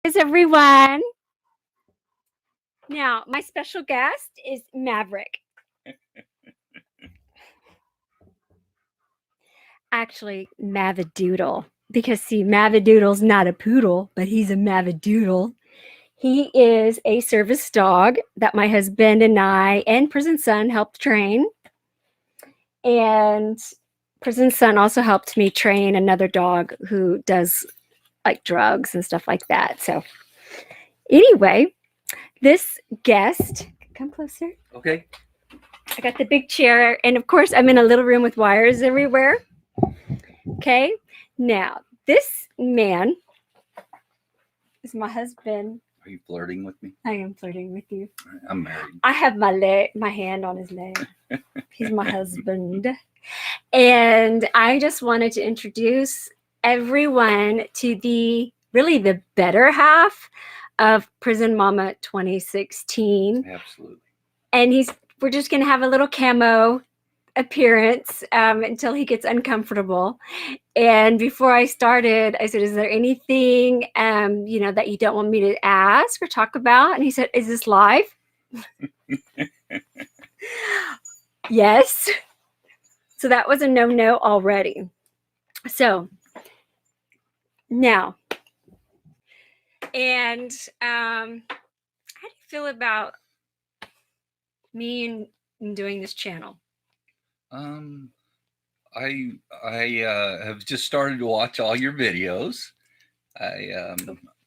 Is everyone? Now, my special guest is Maverick. Actually, Mavadoodle. Because, see, Mavadoodle's not a poodle, but he's a Mavadoodle. He is a service dog that my husband and I and Prison Son helped train. And Prison Son also helped me train another dog who does like drugs and stuff like that. So anyway, this guest, come closer. Okay. I got the big chair, and of course I'm in a little room with wires everywhere. Okay, now this man is my husband. Are you flirting with me? I am flirting with you. I'm married. I have my hand on his leg. He's my husband. And I just wanted to introduce everyone to the better half of Prison Momma 2016. Absolutely. And we're just going to have a little camo appearance until he gets uncomfortable. And before I started, I said, is there anything, that you don't want me to ask or talk about? And he said, is this live? Yes. So that was a no-no already. So now, and how do you feel about me and doing this channel? I have just started to watch all your videos. I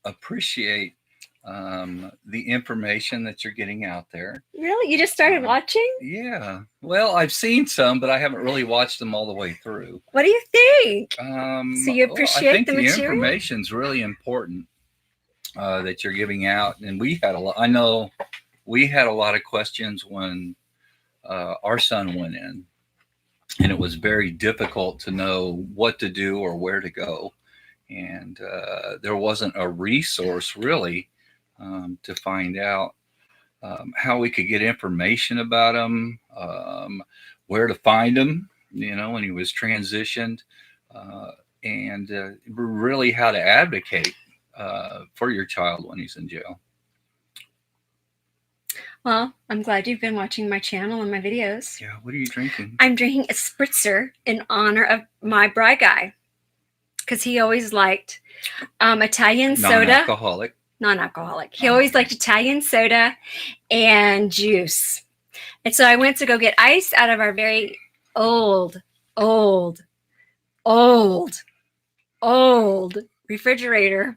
appreciate the information that you're getting out there. Really? You just started watching? Yeah. Well, I've seen some, but I haven't really watched them all the way through. What do you think? So you appreciate I think the the material? information's really important that you're giving out, and we had a lot. I know we had a lot of questions when our son went in, and it was very difficult to know what to do or where to go, and there wasn't a resource really to find out how we could get information about him, where to find him, when he was transitioned, and really how to advocate for your child when he's in jail. Well, I'm glad you've been watching my channel and my videos. Yeah, what are you drinking? I'm drinking a spritzer in honor of my bri guy, because he always liked Italian soda. Non-alcoholic. He always liked Italian soda and juice. And so I went to go get ice out of our very old refrigerator.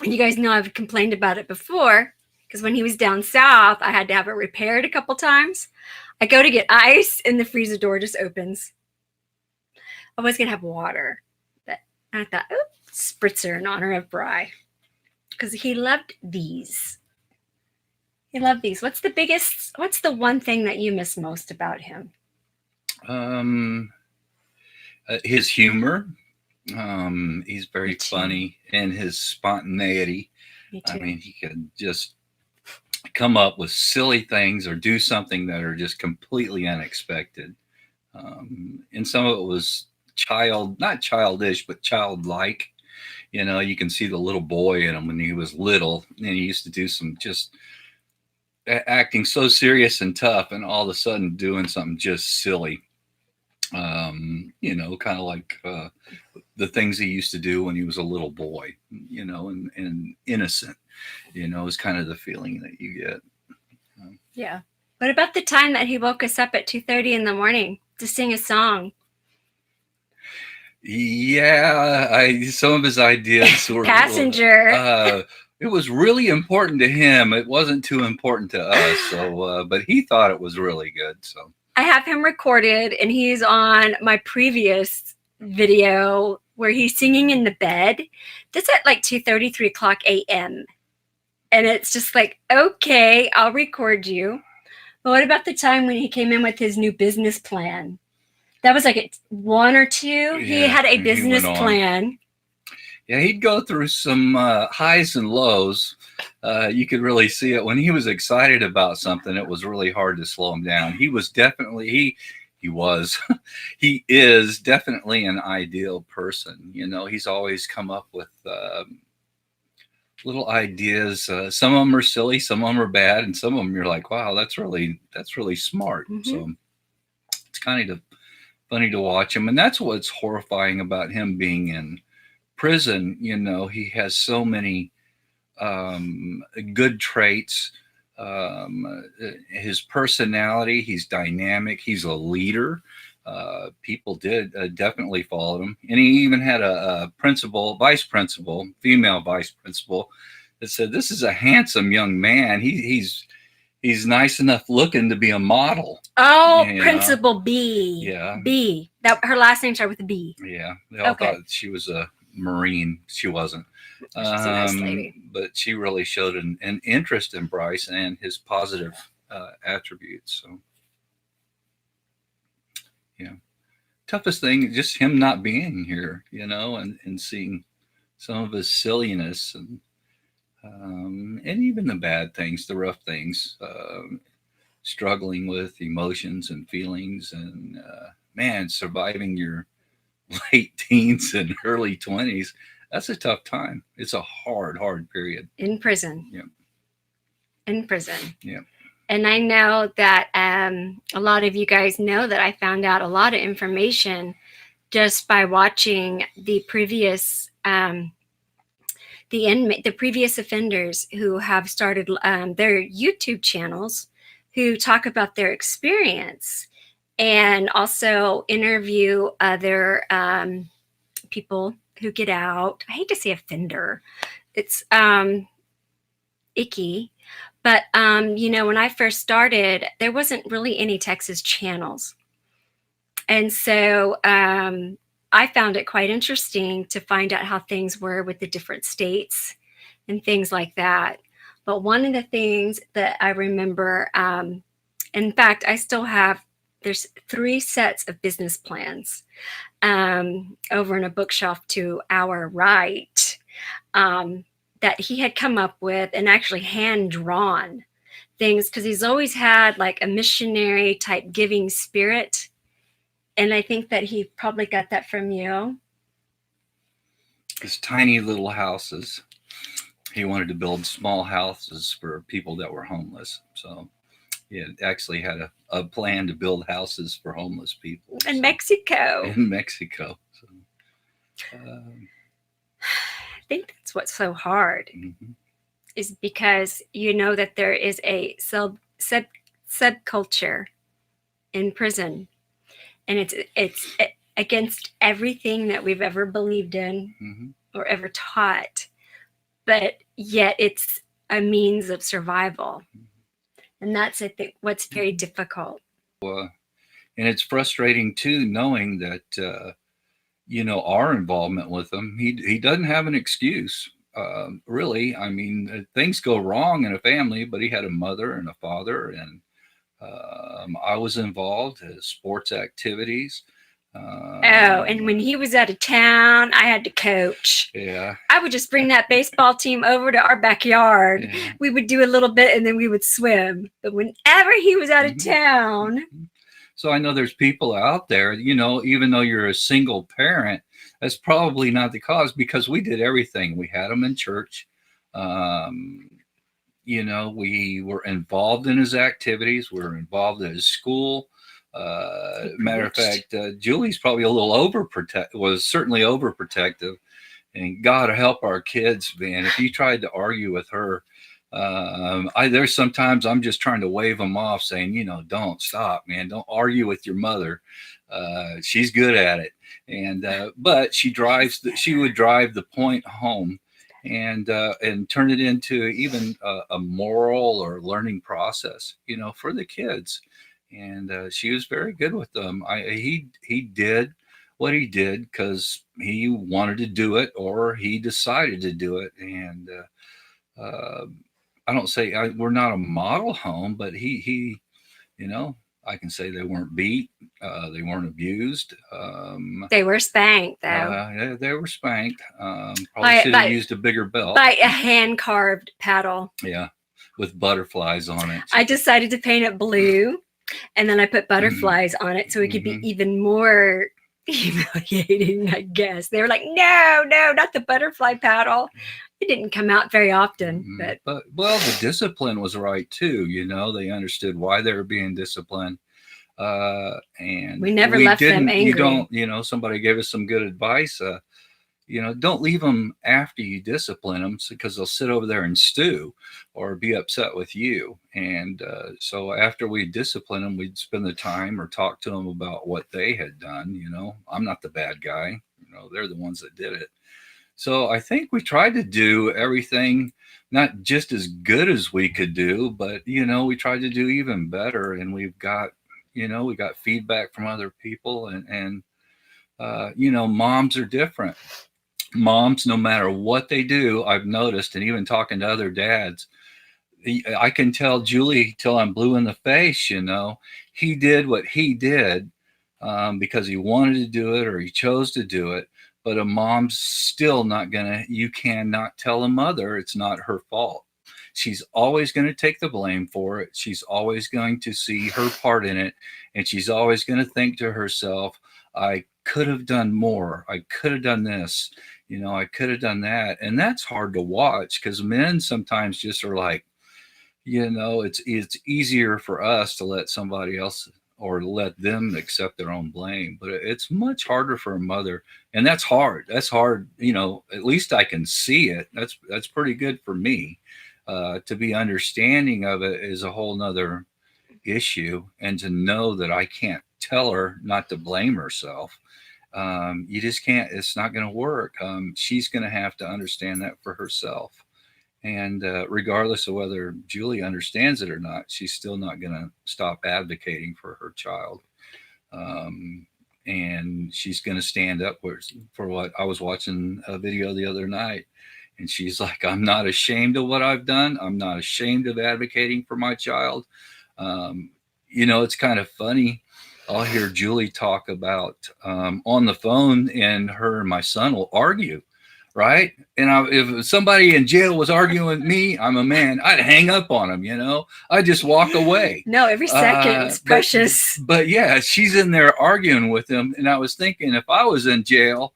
And you guys know I've complained about it before, because when he was down south, I had to have it repaired a couple times. I go to get ice and the freezer door just opens. I was going to have water. But I thought, oh, spritzer in honor of Bri. Because he loved these. He loved these. What's the one thing that you miss most about him? His humor. He's very funny, and his spontaneity. Me too. I mean, he could just come up with silly things or do something that are just completely unexpected. And some of it was not childish, but childlike. You can see the little boy in him when he was little, and he used to do some just acting so serious and tough, and all of a sudden doing something just silly. Kind of like the things he used to do when he was a little boy, and innocent, is kind of the feeling that you get. Yeah. What about the time that he woke us up at 2:30 in the morning to sing a song? Yeah, some of his ideas were Passenger. It was really important to him. It wasn't too important to us. So, but he thought it was really good. So I have him recorded, and he's on my previous video where he's singing in the bed. This at like 2:30, 3 o'clock a.m. And it's just like, okay, I'll record you. But what about the time when he came in with his new business plan? That was like at 1 or 2. Yeah, he had a business plan. Yeah, he'd go through some highs and lows. You could really see it when he was excited about something. It was really hard to slow him down. He was definitely he is definitely an ideal person. He's always come up with little ideas. Some of them are silly, some of them are bad, and some of them you're like, wow, that's really smart. Mhm. So it's kind of funny to watch him, and that's what's horrifying about him being in prison. You know, he has so many good traits. His personality, he's dynamic, he's a leader. People did definitely follow him, and he even had a vice principal, female vice principal, that said, "This is a handsome young man. He's nice enough looking to be a model." Oh, You know? Principal B. Yeah. B. That her last name started with a B. Yeah, they all Okay. thought she was a Marine. She wasn't. She's a nice lady. But she really showed an interest in Bryce and his positive attributes. So, yeah, toughest thing just him not being here, you know, and seeing some of his silliness and even the bad things, the rough things, struggling with emotions and feelings, and man, surviving your late teens and early 20s. That's a tough time. It's a hard period. In prison. Yeah. In prison. Yeah. And I know that a lot of you guys know that I found out a lot of information just by watching the previous the previous offenders who have started their YouTube channels, who talk about their experience and also interview other people who get out. I hate to say offender. It's icky. But, you know, when I first started, there wasn't really any Texas channels. And so I found it quite interesting to find out how things were with the different states and things like that. But one of the things that I remember, in fact, I still have, there's 3 sets of business plans over in a bookshelf to our right. That he had come up with and actually hand drawn things, because he's always had like a missionary type giving spirit. And I think that he probably got that from you. His tiny little houses. He wanted to build small houses for people that were homeless. So he actually had a plan to build houses for homeless people. In Mexico. In Mexico. So, I think that's what's so hard, is because you know that there is a subculture in prison, and it's against everything that we've ever believed in or ever taught, but yet it's a means of survival, and that's I think what's very difficult. And it's frustrating too, knowing that. You know, our involvement with him, he doesn't have an excuse, really. I mean, things go wrong in a family, but he had a mother and a father, and I was involved in sports activities. And when he was out of town, I had to coach. Yeah. I would just bring that baseball team over to our backyard. Yeah. We would do a little bit and then we would swim. But whenever he was out of town. So I know there's people out there, you know, even though you're a single parent, that's probably not the cause, because we did everything. We had him in church. You know, we were involved in his activities. We were involved in his school. Matter of fact, Julie's probably a little was certainly overprotective. And God help our kids, man. If you tried to argue with her, there's sometimes I'm just trying to wave them off, saying, you know, don't stop, man. Don't argue with your mother. She's good at it. And but she would drive the point home and turn it into even a moral or learning process, you know, for the kids. And she was very good with them. He did what he did because he wanted to do it, or he decided to do it. And I don't say we're not a model home, but he, you know, I can say they weren't beat, they weren't abused. They were spanked, though. They were spanked. Probably should have used a bigger belt. By a hand-carved paddle. Yeah, with butterflies on it. I decided to paint it blue, and then I put butterflies on it so it could be even more humiliating, I guess. They were like, no, not the butterfly paddle. it didn't come out very often, but well, the discipline was right too. They understood why they were being disciplined. And we never left them angry. Somebody gave us some good advice. Don't leave them after you discipline them, because they'll sit over there and stew or be upset with you. And so after we discipline them, we'd spend the time or talk to them about what they had done. I'm not the bad guy. They're the ones that did it. So I think we tried to do everything, not just as good as we could do, but, we tried to do even better. And we got feedback from other people, and moms are different. Moms, no matter what they do, I've noticed, and even talking to other dads, I can tell Julie till I'm blue in the face. He did what he did because he wanted to do it or he chose to do it. But a mom's still not you cannot tell a mother it's not her fault. She's always going to take the blame for it. She's always going to see her part in it. And she's always going to think to herself, I could have done more. I could have done this. I could have done that. And that's hard to watch, because men sometimes just are like, it's easier for us to let somebody else or let them accept their own blame. But it's much harder for a mother. And that's hard. That's hard. At least I can see it. That's pretty good for me. To be understanding of it is a whole nother issue. And to know that I can't tell her not to blame herself. You just can't. It's not going to work. She's going to have to understand that for herself. And regardless of whether Julie understands it or not, she's still not going to stop advocating for her child. And she's going to stand up for what. I was watching a video the other night, and she's like, I'm not ashamed of what I've done. I'm not ashamed of advocating for my child. It's kind of funny. I'll hear Julie talk about on the phone, and her and my son will argue. Right. And if somebody in jail was arguing with me, I'm a man, I'd hang up on him, I'd just walk away. No, every second is precious. But yeah, she's in there arguing with him. And I was thinking, if I was in jail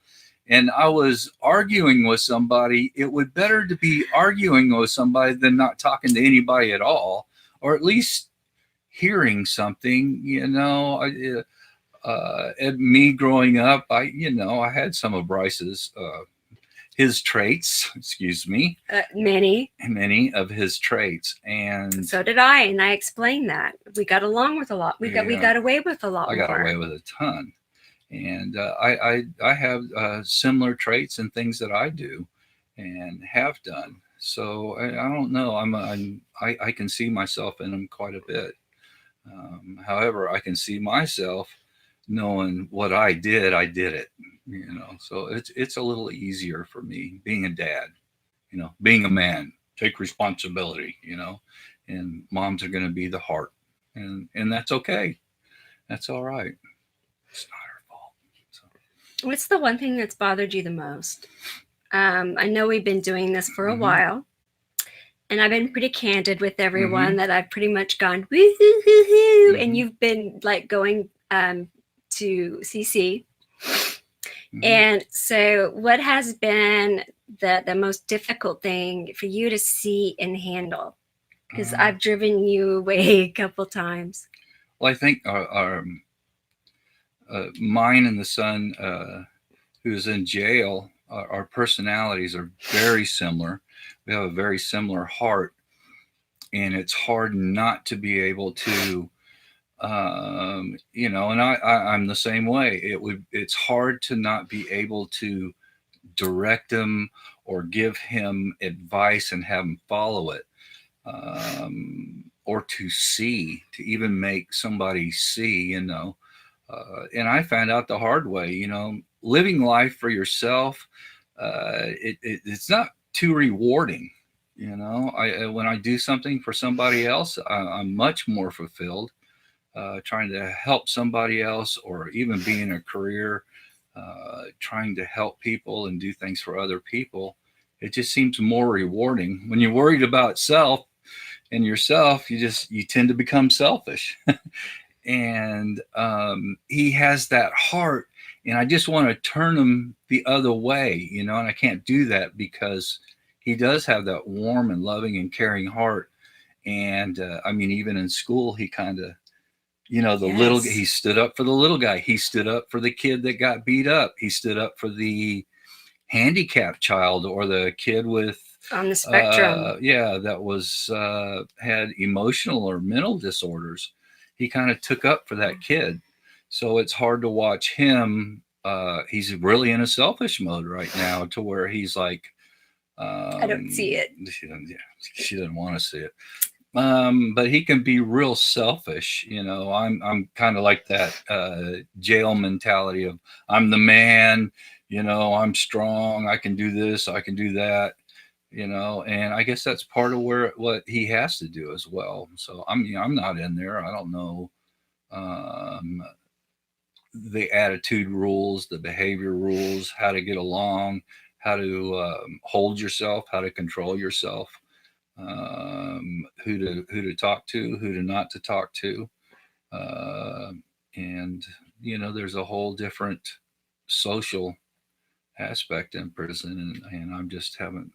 and I was arguing with somebody, it would better to be arguing with somebody than not talking to anybody at all, or at least hearing something. Me growing up, I had some of Bryce's his traits, many of his traits. And so did I. And I explained that we got along with a lot. We got away with a lot. I got away with a ton. And I have similar traits and things that I do and have done. So I don't know. I can see myself in them quite a bit. However, I can see myself knowing what I did it. So it's a little easier for me being a dad, being a man, take responsibility, and moms are going to be the heart, and that's okay. That's all right. It's not her fault. So. What's the one thing that's bothered you the most? I know we've been doing this for a while, and I've been pretty candid with everyone that I've pretty much gone woo-hoo-hoo-hoo, and you've been like going to CC. And so what has been the most difficult thing for you to see and handle? Because I've driven you away a couple times. Well, I think our mine and the son who's in jail, our personalities are very similar. We have a very similar heart, and it's hard not to be able to and I'm the same way. It's hard to not be able to direct him or give him advice and have him follow it, or to even make somebody see, and I found out the hard way, living life for yourself, it's not too rewarding. When I do something for somebody else, I'm much more fulfilled. Trying to help somebody else, or even be in a career, trying to help people and do things for other people, it just seems more rewarding. When you're worried about self and yourself, you tend to become selfish. And he has that heart, and I just want to turn him the other way, and I can't do that because he does have that warm and loving and caring heart. And I mean, even in school, he kind of, you know, Yes. he stood up for the little guy. He stood up for the kid that got beat up. He stood up for the handicapped child or the kid with On the spectrum. that was had emotional or mental disorders. He kind of took up for that kid. So it's hard to watch him. He's really in a selfish mode right now, to where he's like, I don't see it. she doesn't want to see it. But he can be real selfish. You know, I'm kind of like that jail mentality of, I'm the man, you know, I'm strong, I can do this, I can do that, you know, and I guess that's part of what he has to do as well. So I'm not in there. I don't know the attitude rules, the behavior rules, how to get along, how to hold yourself, how to control yourself, who to talk to, who to not to talk to, and you know, there's a whole different social aspect in prison, and I'm just haven't.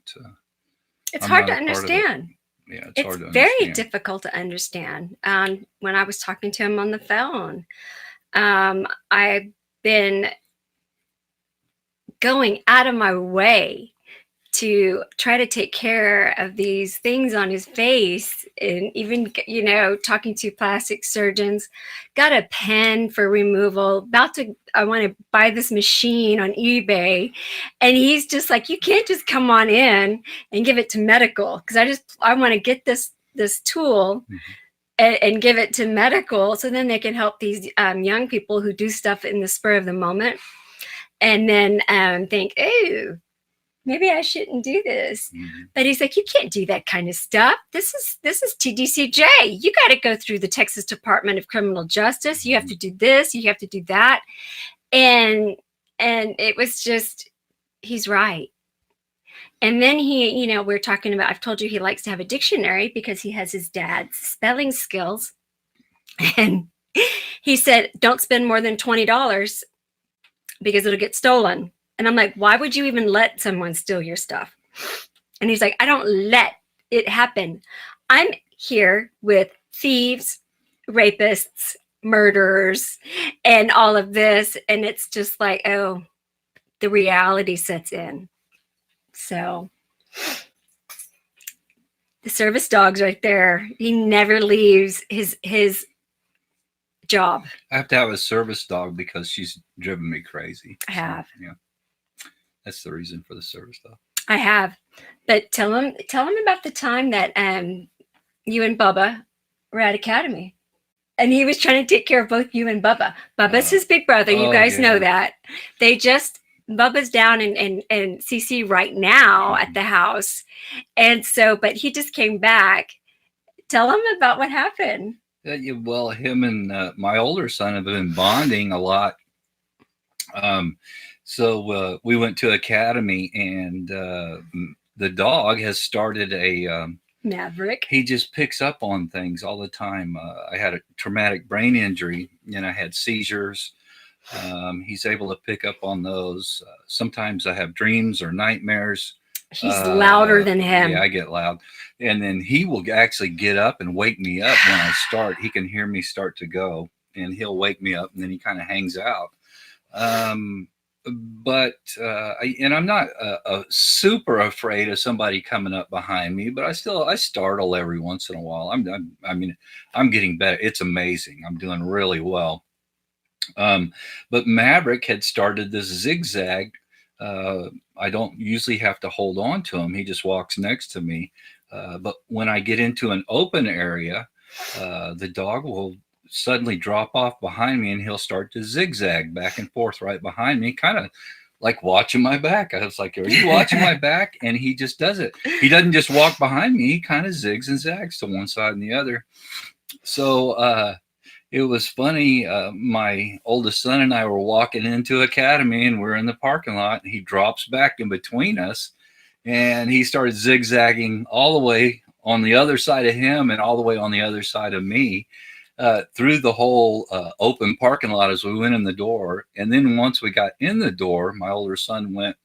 It's I'm hard not to a part of it. understand. Yeah, it's It's hard to very understand. difficult to understand. When I was talking to him on the phone, I've been going out of my way to try to take care of these things on his face, and even, you know, talking to plastic surgeons. Got a pen for removal, I want to buy this machine on eBay, and he's just like, you can't just come on in and give it to medical, because I want to get this tool and give it to medical, so then they can help these young people who do stuff in the spur of the moment, and then think, oh, maybe I shouldn't do this. But he's like, you can't do that kind of stuff. This is TDCJ. You got to go through the Texas Department of Criminal Justice. You have to do this. You have to do that. And it was just, he's right. And then he, you know, we're talking about, I've told you he likes to have a dictionary because he has his dad's spelling skills. And he said, don't spend more than $20 because it'll get stolen. And I'm like, why would you even let someone steal your stuff? And he's like, I don't let it happen. I'm here with thieves, rapists, murderers, and all of this. And it's just like, oh, the reality sets in. So the service dog's right there. He never leaves his job. I have to have a service dog because she's driven me crazy. I have. So, yeah. That's the reason for the service dog. I have. But tell him about the time that you and Bubba were at Academy. And he was trying to take care of both you and Bubba. Bubba's his big brother. You guys know that. Bubba's down in CC right now at the house. And so, but he just came back. Tell him about what happened. Well, him and my older son have been bonding a lot. So we went to Academy, and the dog has started a Maverick. He just picks up on things all the time. I had a traumatic brain injury, and I had seizures. He's able to pick up on those. Sometimes I have dreams or nightmares. He's louder than him. Yeah, I get loud. And then he will actually get up and wake me up when I start. He can hear me start to go, and he'll wake me up, and then he kind of hangs out. But I'm not super afraid of somebody coming up behind me, but I startle every once in a while. I'm getting better. It's amazing. I'm doing really well. But Maverick had started this zigzag. I don't usually have to hold on to him. He just walks next to me. But when I get into an open area, the dog will suddenly drop off behind me, and he'll start to zigzag back and forth right behind me, kind of like watching my back. I was like, are you watching my back? And he just does it. He doesn't just walk behind me. He kind of zigs and zags to one side and the other. So it was funny. My oldest son and I were walking into Academy, and we're in the parking lot, and he drops back in between us, and he started zigzagging all the way on the other side of him and all the way on the other side of me. Through the whole open parking lot as we went in the door. And then once we got in the door, my older son went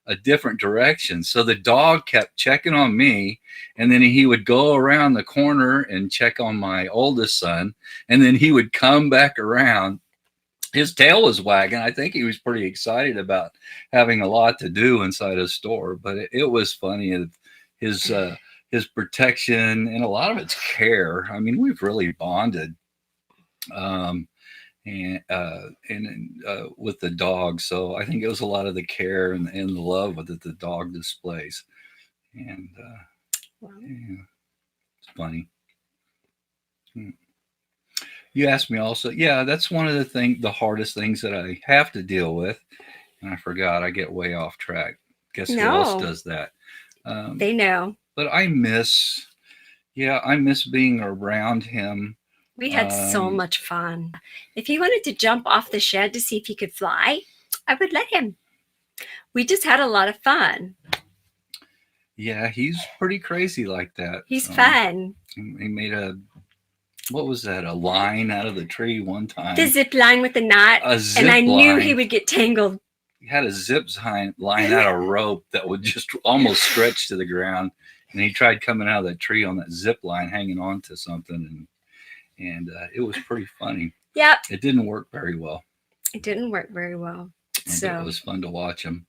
a different direction. So the dog kept checking on me, and then he would go around the corner and check on my oldest son, and then he would come back around. His tail was wagging. I think he was pretty excited about having a lot to do inside a store, but it was funny. His protection and a lot of it's care. I mean, we've really bonded. And with the dog. So I think it was a lot of the care and the love that the dog displays. And Wow. yeah, it's funny. You asked me also, yeah, that's one of the hardest things that I have to deal with. And I forgot, I get way off track. Guess who else does that? They know. But I miss being around him. We had so much fun. If he wanted to jump off the shed to see if he could fly, I would let him. We just had a lot of fun. Yeah, he's pretty crazy like that. He's fun. He made what was that? A line out of the tree one time. The zip line with the knot. And I knew he would get tangled. He had a zip line out of rope that would just almost stretch to the ground. And he tried coming out of that tree on that zip line, hanging on to something. And it was pretty funny. Yep. It didn't work very well. It didn't work very well. So it was fun to watch him.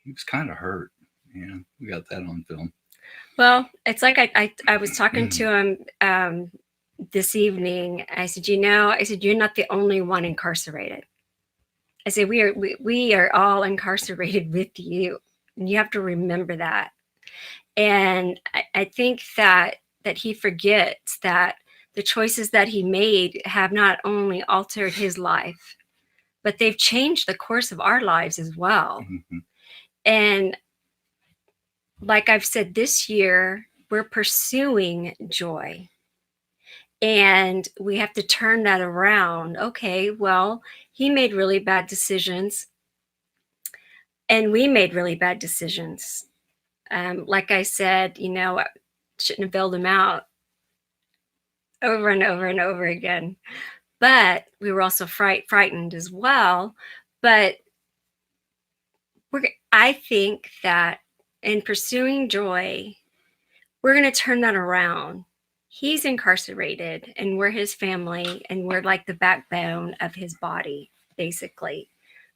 He was kind of hurt. Yeah, we got that on film. Well, it's like I was talking to him this evening. I said, you're not the only one incarcerated. I said, we are all incarcerated with you. And you have to remember that. And I think that he forgets that the choices that he made have not only altered his life, but they've changed the course of our lives as well. Mm-hmm. And like I've said, this year, we're pursuing joy. And we have to turn that around. Okay, well, he made really bad decisions. And we made really bad decisions. Like I said, I shouldn't have bailed him out over and over and over again. But we were also frightened as well. But I think that in pursuing joy, we're going to turn that around. He's incarcerated and we're his family and we're like the backbone of his body, basically.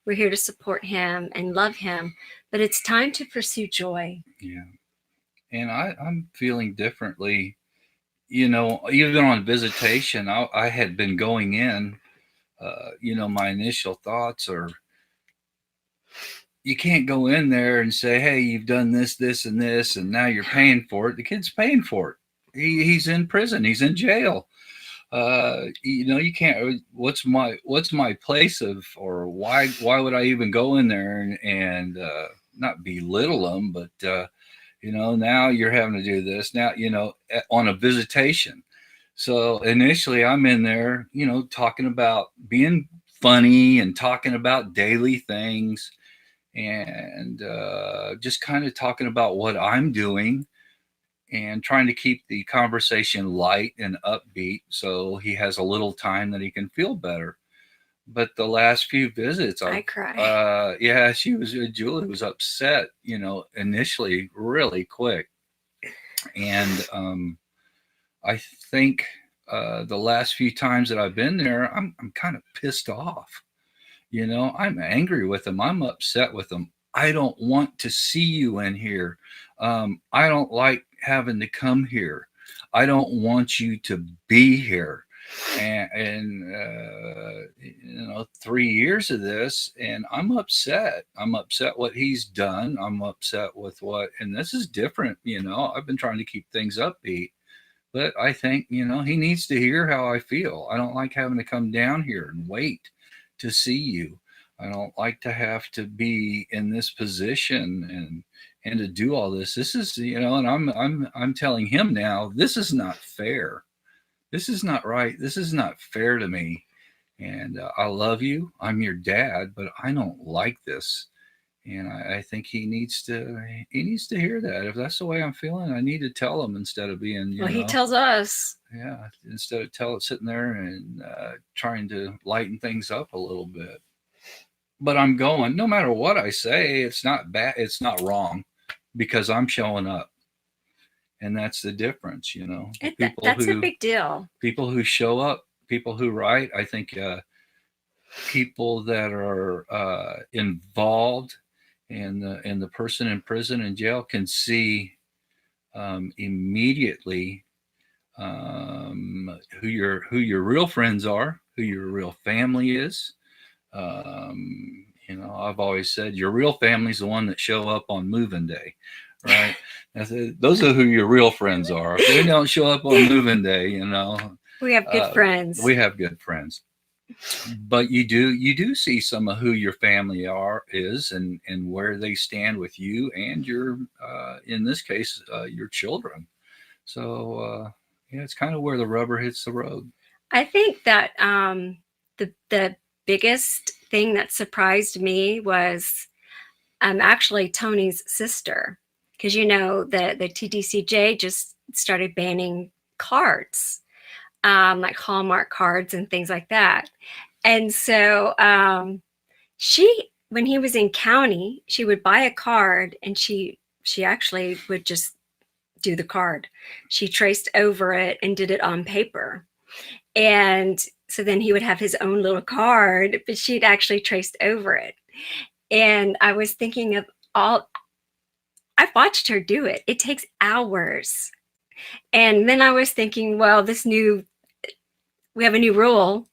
We're here to support him and love him, but it's time to pursue joy. Yeah. And I'm feeling differently. Even on visitation, I had been going in, my initial thoughts are, you can't go in there and say, hey, you've done this, this, and this, and now you're paying for it. The kid's paying for it. He's in prison. He's in jail. You can't. What's my place of, or why would I even go in there and not belittle them, but now you're having to do this now. On a visitation. So initially, I'm in there, talking about being funny and talking about daily things, and just kind of talking about what I'm doing. And trying to keep the conversation light and upbeat so he has a little time that he can feel better. But the last few visits, I cried. Julie was upset, initially really quick. And I think the last few times that I've been there, I'm kind of pissed off. I'm angry with him. I'm upset with him. I don't want to see you in here. I don't like having to come here. I don't want you to be here. And 3 years of this, and I'm upset. I'm upset what he's done. I'm upset with and this is different. I've been trying to keep things upbeat, but I think, he needs to hear how I feel. I don't like having to come down here and wait to see you. I don't like to have to be in this position and to do all this. This is, and I'm telling him now, this is not fair. This is not right. This is not fair to me. And I love you. I'm your dad, but I don't like this. And I think he needs to hear that. If that's the way I'm feeling, I need to tell him instead of being, he tells us. Yeah. Instead of sitting there and trying to lighten things up a little bit. but I'm going, no matter what I say, it's not bad. It's not wrong because I'm showing up. And that's the difference, you know, That's a big deal. people who show up, people who write, I think, people that are involved and the person in prison and jail can see immediately who your real friends are, who your real family is. You know, I've always said your real family's the one that show up on moving day, right? Those are who your real friends are. If they don't show up on moving day, you know, We have good friends. We have good friends. But you do see some of who your family is and where they stand with you and your in this case your children. So yeah, it's kind of where the rubber hits the road. I think that the biggest thing that surprised me was actually Tony's sister, because you know the TDCJ just started banning cards, like Hallmark cards and things like that. And so when he was in county, she would buy a card and she actually would just do the card. She traced over it and did it on paper. And so then he would have his own little card, but she'd actually traced over it. And I was thinking of I've watched her do it. It takes hours. And then I was thinking, well, we have a new rule.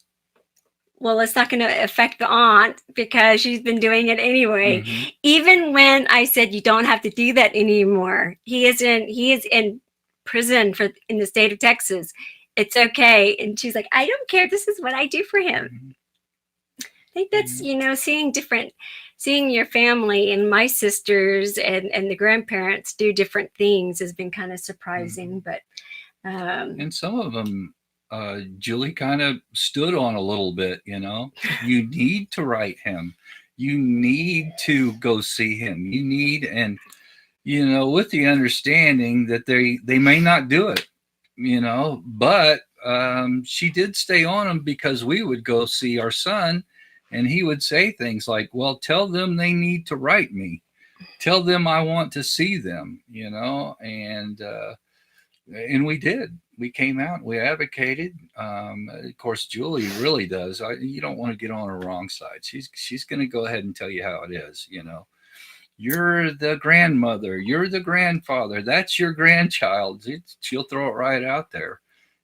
Well, it's not going to affect the aunt because she's been doing it anyway. Mm-hmm. Even when I said you don't have to do that anymore, he is in prison in the state of Texas. It's okay. And she's like, I don't care. This is what I do for him. Mm-hmm. I think that's, you know, seeing your family and my sisters and the grandparents do different things has been kind of surprising. Mm-hmm. But and some of them Julie kind of stood on a little bit, you know. You need to write him. You need to go see him. You need, and you know, with the understanding that they may not do it, you know, but she did stay on him because we would go see our son and he would say things like, well, tell them they need to write me. Tell them I want to see them, you know, and we did. We came out, we advocated. Of course, Julie really does. You don't want to get on her wrong side. She's going to go ahead and tell you how it is. You know, you're the grandmother, you're the grandfather, that's your grandchild. She'll throw it right out there,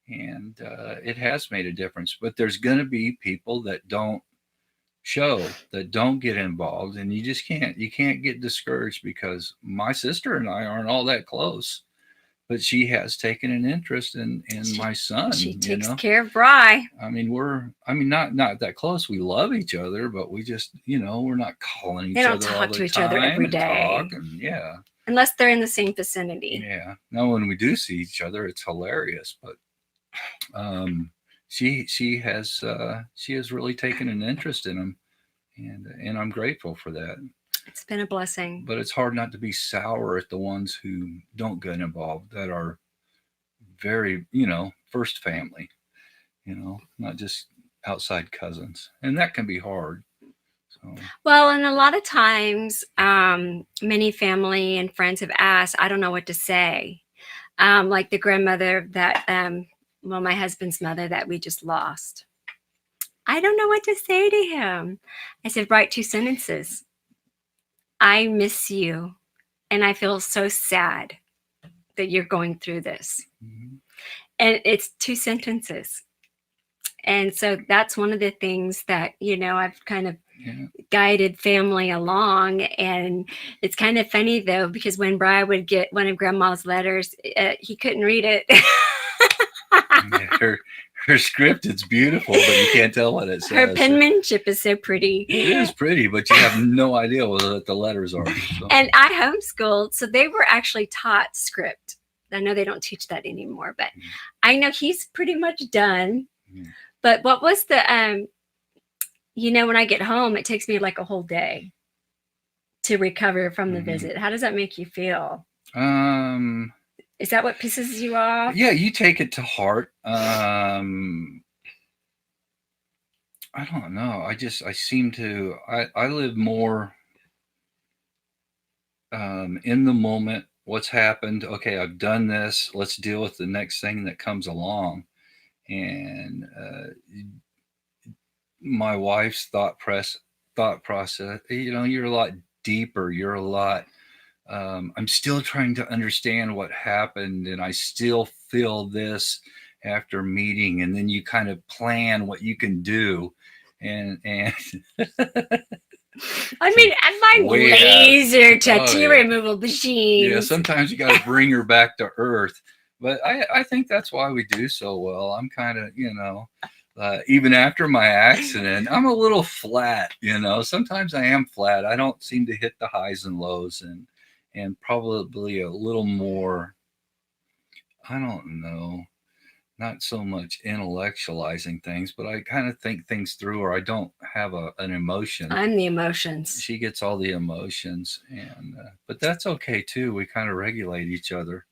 and it has made a difference. But there's going to be people that don't show, that don't get involved, and you can't get discouraged because my sister and I aren't all that close. But she has taken an interest in my son. She takes care of Bri. I mean, not that close. We love each other, but we just, you know, we're not calling each other all the time. They don't talk to each other every day. Yeah. Unless they're in the same vicinity. Yeah. Now, when we do see each other, it's hilarious. But she has really taken an interest in him, and I'm grateful for that. It's been a blessing. But it's hard not to be sour at the ones who don't get involved, that are very, you know, first family, you know, not just outside cousins. And that can be hard. So. Well, and a lot of times, many family and friends have asked, I don't know what to say. Like the grandmother that, my husband's mother that we just lost. I don't know what to say to him. I said, write 2 sentences. I miss you, and I feel so sad that you're going through this. Mm-hmm. And it's 2 sentences. And so that's one of the things that, you know, I've kind of guided family along. And it's kind of funny, though, because when Bri would get one of Grandma's letters, he couldn't read it. Her script, it's beautiful, but you can't tell what it says. Her penmanship is so pretty. It is pretty, but you have no idea what the letters are. So. And I homeschooled, so they were actually taught script. I know they don't teach that anymore, but I know he's pretty much done. But what was the, you know, when I get home, it takes me like a whole day to recover from the visit. How does that make you feel? Is that what pisses you off? Yeah, you take it to heart. I don't know. I seem to, I live more in the moment. What's happened? Okay, I've done this. Let's deal with the next thing that comes along. And my wife's thought process, you're a lot deeper. You're a lot. I'm still trying to understand what happened, and I still feel this after meeting. And then you kind of plan what you can do, and I mean, and my Way out. laser tattoo yeah. removal machines. Yeah, sometimes you got to bring her back to earth. But I think that's why we do so well. I'm kind of, even after my accident, I'm a little flat, Sometimes I am flat. I don't seem to hit the highs and lows, and probably a little more, I don't know, not so much intellectualizing things, but I kind of think things through, or I don't have an emotion. I'm the emotions. She gets all the emotions, but that's okay too. We kind of regulate each other.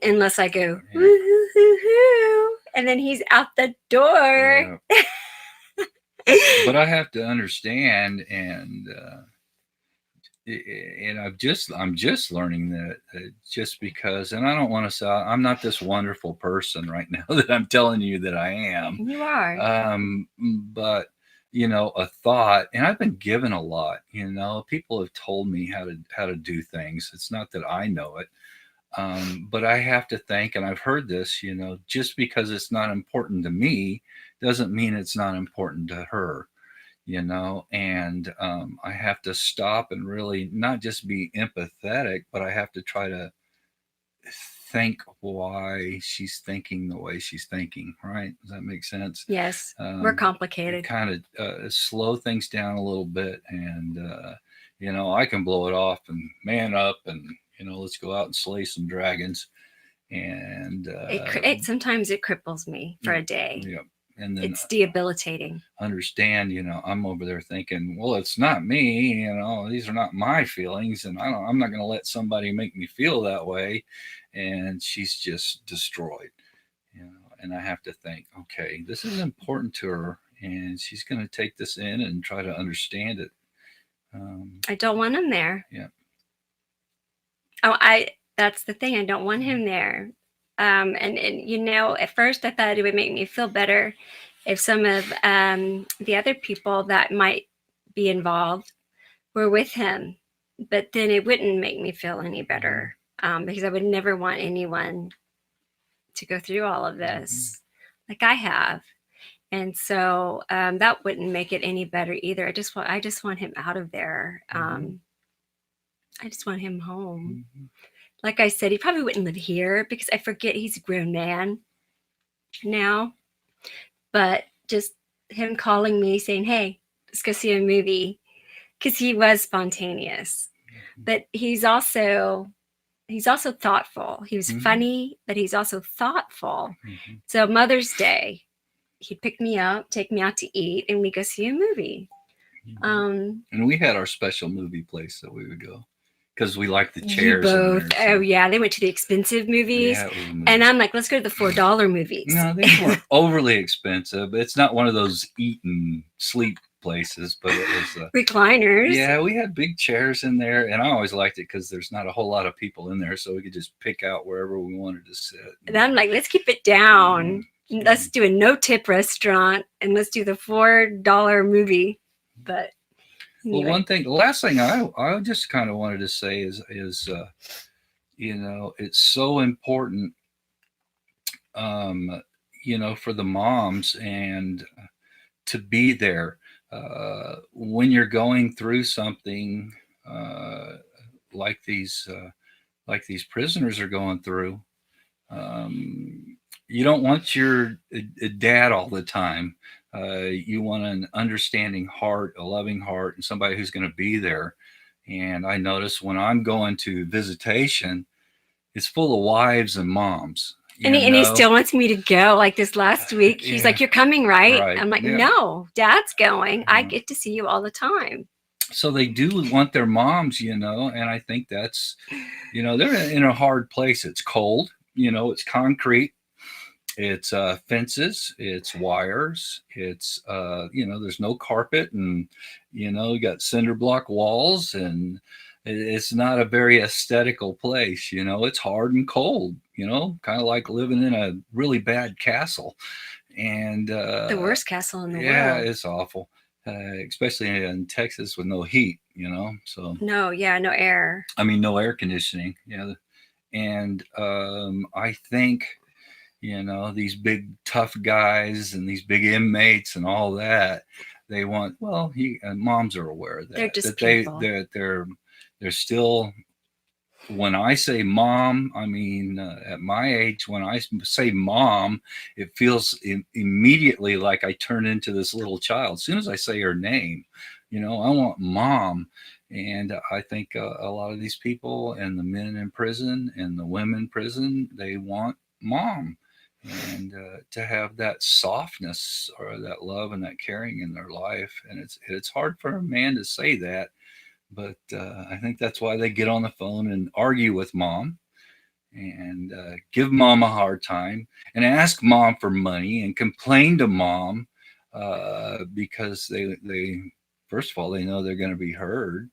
Unless I go, yeah. Woo-hoo-hoo-hoo, and then he's out the door. Yeah. But I have to understand, and I'm just learning that just because, and I don't want to say I'm not this wonderful person right now that I'm telling you that I am. You are. But a thought, and I've been given a lot. People have told me how to do things. It's not that I know it. But I have to think, and I've heard this, just because it's not important to me doesn't mean it's not important to her, and I have to stop and really not just be empathetic, but I have to try to think why she's thinking the way she's thinking. Right? Does that make sense? Yes. We're complicated. Kind of slow things down a little bit, and I can blow it off and man up and let's go out and slay some dragons. And sometimes it cripples me for a day. Yeah. And then it's debilitating. Understand, I'm over there thinking, well, it's not me, these are not my feelings, and I'm not going to let somebody make me feel that way. And she's just destroyed, and I have to think, okay, this is important to her, and she's going to take this in and try to understand it. I don't want him there. Yeah. Oh, that's the thing. I don't want him there. And at first I thought it would make me feel better if some of the other people that might be involved were with him, but then it wouldn't make me feel any better, because I would never want anyone to go through all of this like I have. And so that wouldn't make it any better either. I just want him out of there. I just want him home. Like I said, he probably wouldn't live here because I forget he's a grown man now. But just him calling me saying, hey, let's go see a movie, because he was spontaneous. But he's also thoughtful. He was funny, but he's also thoughtful. So Mother's Day, he'd pick me up, take me out to eat, and we go see a movie. And we had our special movie place that we would go, because we like the chairs. Both. In there, so. Oh yeah, they went to the expensive movies, and I'm like, let's go to the $4 movies. No, they weren't overly expensive. It's not one of those eat and sleep places, but it was recliners. Yeah, we had big chairs in there, and I always liked it because there's not a whole lot of people in there, so we could just pick out wherever we wanted to sit. And I'm like, let's keep it down. Let's do a no-tip restaurant, and let's do the $4 movie. But anyway. Well, the last thing I just kind of wanted to say is it's so important, for the moms and to be there when you're going through something like these prisoners are going through. You don't want your dad all the time. You want an understanding heart, a loving heart, and somebody who's going to be there. And I notice when I'm going to visitation, it's full of wives and moms. And he still wants me to go. Like this last week, he's like, "You're coming, right?" I'm like, "No, Dad's going. I get to see you all the time." So they do want their moms, and I think that's, they're in a hard place. It's cold, it's concrete. It's fences, it's wires, it's there's no carpet, and you got cinder block walls, and it's not a very aesthetical place. It's hard and cold. Kind of like living in a really bad castle, and The worst castle in the yeah, world. it's awful, especially in Texas with no heat. So no air. I mean, no air conditioning. And I think these big tough guys and these big inmates and all that, they want, well, moms are aware of that. They're just that people. they're still, when I say mom, I mean, at my age, when I say mom, it feels immediately like I turn into this little child. As soon as I say her name, I want mom. And I think a lot of these people, and the men in prison and the women in prison, they want mom. And to have that softness or that love and that caring in their life. And it's hard for a man to say that, but I think that's why they get on the phone and argue with mom, and give mom a hard time, and ask mom for money, and complain to mom, because they first of all, they know they're going to be heard,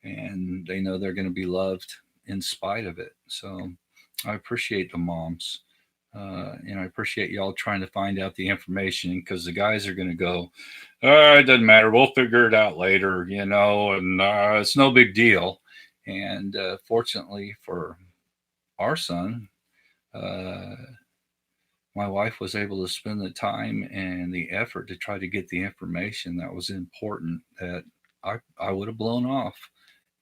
and they know they're going to be loved in spite of it. So I appreciate the moms. And I appreciate y'all trying to find out the information, because the guys are going to go, it doesn't matter, we'll figure it out later, and it's no big deal. And fortunately for our son, my wife was able to spend the time and the effort to try to get the information that was important, that I would have blown off,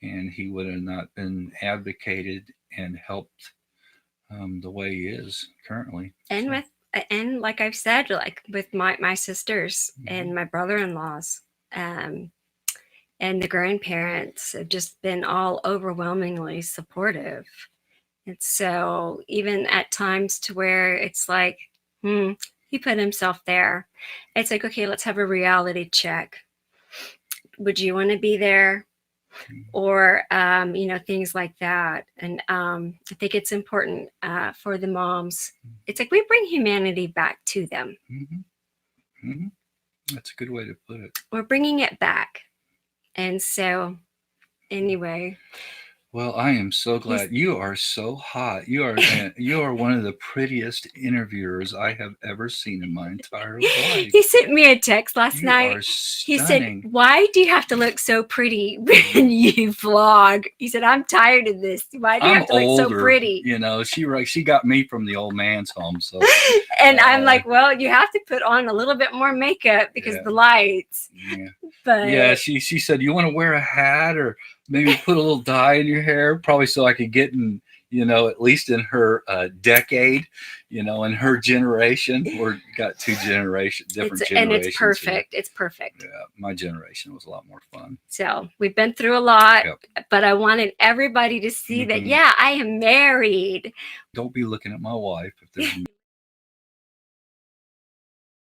and he would have not been advocated and helped the way he is currently. And like I've said, like with my sisters and my brother-in-laws, and the grandparents have just been all overwhelmingly supportive. And so even at times to where it's like, he put himself there. It's like, okay, let's have a reality check. Would you want to be there? Or things like that. And I think it's important for the moms. It's like we bring humanity back to them. That's a good way to put it. We're bringing it back. And so anyway, well, I am so glad. You are so hot. You are one of the prettiest interviewers I have ever seen in my entire life. He sent me a text last night. He said, "Why do you have to look so pretty when you vlog?" He said, "I'm tired of this. Why do you have to look so pretty?" She got me from the old man's home. So, and I'm like, well, you have to put on a little bit more makeup because the lights. Yeah. But yeah, she said, "You want to wear a hat or maybe put a little dye in your hair, probably so I could get in, at least in her decade, in her generation." We're got different generations. And it's perfect. It's perfect. Yeah, my generation was a lot more fun. So we've been through a lot, but I wanted everybody to see that, I am married. Don't be looking at my wife if there's